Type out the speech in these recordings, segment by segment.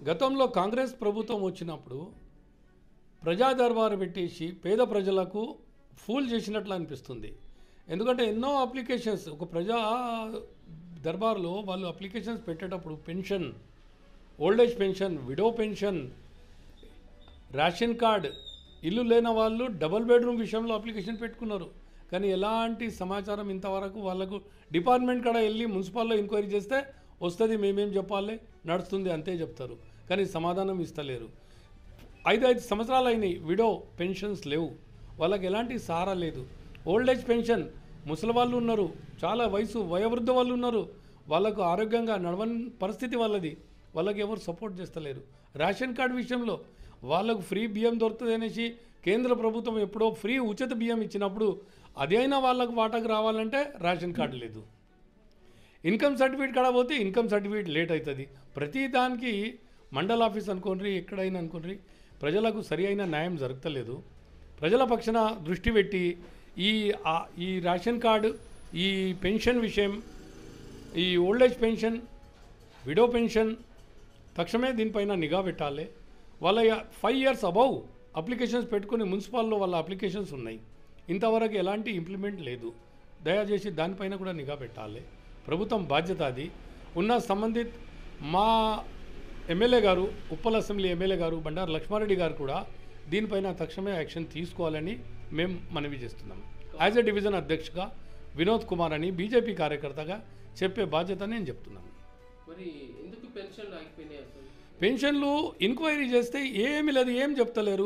గతంలో కాంగ్రెస్ ప్రభుత్వం వచ్చినప్పుడు ప్రజా దర్బారు పెట్టేసి పేద ప్రజలకు ఫూల్ చేసినట్లు అనిపిస్తుంది. ఎందుకంటే ఎన్నో అప్లికేషన్స్ ఒక ప్రజా దర్బార్లో వాళ్ళు అప్లికేషన్స్ పెట్టేటప్పుడు pension, old age pension, widow pension, ration card, ఇల్లు లేని వాళ్ళు డబుల్ బెడ్రూమ్ విషయంలో అప్లికేషన్ పెట్టుకున్నారు. కానీ ఎలాంటి సమాచారం ఇంతవరకు వాళ్ళకు డిపార్ట్మెంట్ కాడ వెళ్ళి మున్సిపాల్లో ఎంక్వైరీ చేస్తే వస్తుంది, మేమేం చెప్పాలి, నడుస్తుంది అంతే చెప్తారు. కానీ సమాధానం ఇస్తలేరు. 5 సంవత్సరాలు అయినాయి, విడో పెన్షన్స్ లేవు, వాళ్ళకి ఎలాంటి సహారా లేదు. ఓల్డేజ్ పెన్షన్, ముసలి వాళ్ళు ఉన్నారు, చాలా వయోవృద్ధ వాళ్ళు ఉన్నారు, వాళ్ళకు ఆరోగ్యంగా నడవని పరిస్థితి వాళ్ళది, వాళ్ళకి ఎవరు సపోర్ట్ చేస్తలేరు. రేషన్ కార్డు విషయంలో వాళ్ళకు ఫ్రీ బియ్యం దొరుకుతుంది అనేసి కేంద్ర ప్రభుత్వం ఎప్పుడో ఫ్రీ ఉచిత బియ్యం ఇచ్చినప్పుడు అదైనా వాళ్ళకు వాటాకు రావాలంటే రేషన్ కార్డు లేదు. ఇన్కమ్ సర్టిఫికేట్ కాడ పోతే ఇన్కమ్ సర్టిఫికేట్ లేట్ అవుతుంది. ప్రతి దానికి మండల ఆఫీస్ అనుకోండి, ఎక్కడైనా అనుకోండి, ప్రజలకు సరి అయిన న్యాయం జరగలేదు. ప్రజల పక్షాన దృష్టి పెట్టి ఈ రేషన్ కార్డు, ఈ పెన్షన్ విషయం, ఈ ఓల్డేజ్ పెన్షన్, విడో పెన్షన్ తక్షణమే దీనిపైన నిఘా పెట్టాలి. వాళ్ళ 5 years అబౌవ్ అప్లికేషన్స్ పెట్టుకుని మున్సిపాల్లో వాళ్ళ అప్లికేషన్స్ ఉన్నాయి, ఇంతవరకు ఎలాంటి ఇంప్లిమెంట్ లేదు. దయచేసి దానిపైన కూడా నిఘా పెట్టాలి. ప్రభుత్వం బాధ్యత అది. ఉన్న సంబంధిత మా ఎమ్మెల్యే గారు, ఉప్పల్ అసెంబ్లీ ఎమ్మెల్యే గారు బండారు లక్ష్మారెడ్డి గారు కూడా దీనిపైన తక్షణమే యాక్షన్ తీసుకోవాలని మేము మనవి చేస్తున్నాం. యాజ్ ఎ డివిజన్ అధ్యక్షుగా వినోద్ కుమార్ అని బీజేపీ కార్యకర్తగా చెప్పే బాధ్యత నేను చెప్తున్నాను. మరి ఎందుకు పెన్షన్లు ఆగిపోయినాయి? పెన్షన్లు ఎంక్వైరీ చేస్తే ఏమీ లేదు, ఏం చెప్తలేరు.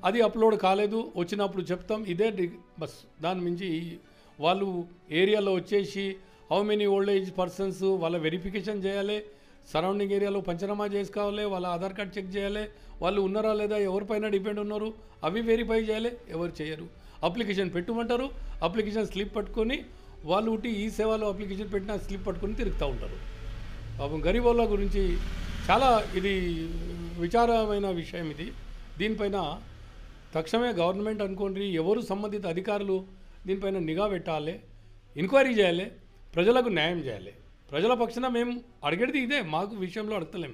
అది అప్లోడ్ కాలేదు, వచ్చినప్పుడు చెప్తాం, ఇదే బస్. దాని మించి వాళ్ళు ఏరియాలో వచ్చేసి how many old age persons వాళ్ళ వెరిఫికేషన్ చేయాలి, సరౌండింగ్ ఏరియాలో పంచనామా చేసుకోవాలి, వాళ్ళ ఆధార్ కార్డ్ చెక్ చేయాలి, వాళ్ళు ఉన్నారా లేదా, ఎవరిపైన డిపెండ్ ఉన్నారు అవి వెరిఫై చేయాలి. ఎవరు చేయరు. అప్లికేషన్ పెట్టుమంటారు, అప్లికేషన్ స్లిప్ పట్టుకొని వాళ్ళు ఉట్టి ఈ సేవలో అప్లికేషన్ పెట్టిన స్లిప్ పట్టుకొని తిరుగుతూ ఉంటారు. పాపం గరీబ్ వాళ్ళ గురించి చాలా ఇది విచారమైన విషయం. దీనిపైన తక్షణమే గవర్నమెంట్ అనుకోండి, ఎవరు సంబంధిత అధికారులు దీనిపైన నిఘా పెట్టాలి, ఎంక్వైరీ చేయాలి, ప్రజలకు న్యాయం చేయాలి. ప్రజల పక్షాన మేము అడిగేది ఇదే, మాకు విషయంలో అడగలేం.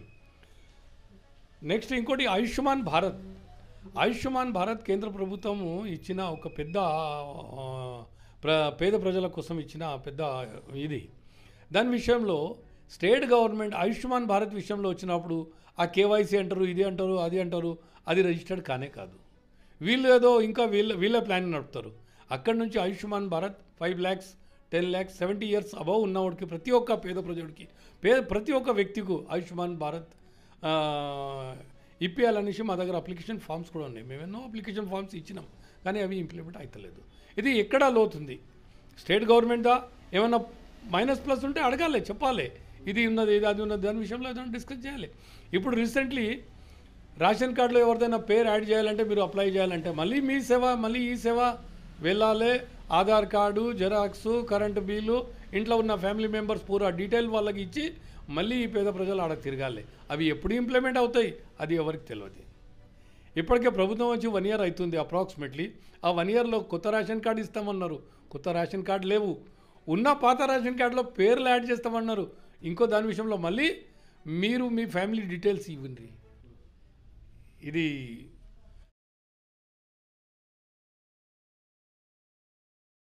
నెక్స్ట్ ఇంకోటి ఆయుష్మాన్ భారత్ కేంద్ర ప్రభుత్వము ఇచ్చిన ఒక పెద్ద పేద ప్రజల కోసం ఇచ్చిన పెద్ద ఇది. దాని విషయంలో స్టేట్ గవర్నమెంట్ ఆయుష్మాన్ భారత్ విషయంలో వచ్చినప్పుడు ఆ కేవైసీ అంటారు, ఇది అంటారు, అది అంటారు, అది రిజిస్టర్డ్ కానే కాదు. వీళ్ళు ఏదో ఇంకా వీళ్ళ ప్లాన్ నడుపుతారు. అక్కడి నుంచి Ayushman Bharat 5 lakhs, 10 lakhs, 70 years above ఉన్నవాడికి, ప్రతి ఒక్క పేద ప్రజడికి, ప్రతి ఒక్క వ్యక్తికి ఆయుష్మాన్ భారత్ ఇప్పియాలనేసి మా దగ్గర అప్లికేషన్ ఫామ్స్ కూడా ఉన్నాయి. మేము ఎన్నో అప్లికేషన్ ఫామ్స్ ఇచ్చినాం, కానీ అవి ఇంప్లిమెంట్ అవుతలేదు. ఇది ఎక్కడా లోతుంది. స్టేట్ గవర్నమెంట్దా ఏమన్నా మైనస్ ప్లస్ ఉంటే అడగాలి, చెప్పాలి, ఇది ఉన్నది, ఇది అది ఉన్నది, దాని విషయంలో ఏదైనా డిస్కస్ చేయాలి. ఇప్పుడు రీసెంట్లీ రేషన్ కార్డులో ఎవరిదైనా పేరు యాడ్ చేయాలంటే, మీరు అప్లై చేయాలంటే మళ్ళీ మీ సేవ, మళ్ళీ ఈ సేవ వెళ్ళాలి. Aadhaar card, xerox, current bill, ఇంట్లో ఉన్న ఫ్యామిలీ మెంబర్స్ పూరా డీటెయిల్ వాళ్ళకి ఇచ్చి మళ్ళీ ఈ పేద ప్రజలు ఆడ తిరగాలి. అవి ఎప్పుడు ఇంప్లిమెంట్ అవుతాయి అది ఎవరికి తెలియదు. ఇప్పటికే ప్రభుత్వం వచ్చి 1 year అవుతుంది అప్రాక్సిమేట్లీ. ఆ 1 yearలో కొత్త రేషన్ కార్డు ఇస్తామన్నారు, కొత్త రేషన్ కార్డు లేవు. ఉన్న పాత రేషన్ కార్డులో పేర్లు యాడ్ చేస్తామన్నారు. ఇంకో దాని విషయంలో మళ్ళీ మీరు మీ ఫ్యామిలీ డీటెయిల్స్ ఇవ్వండి. ఇది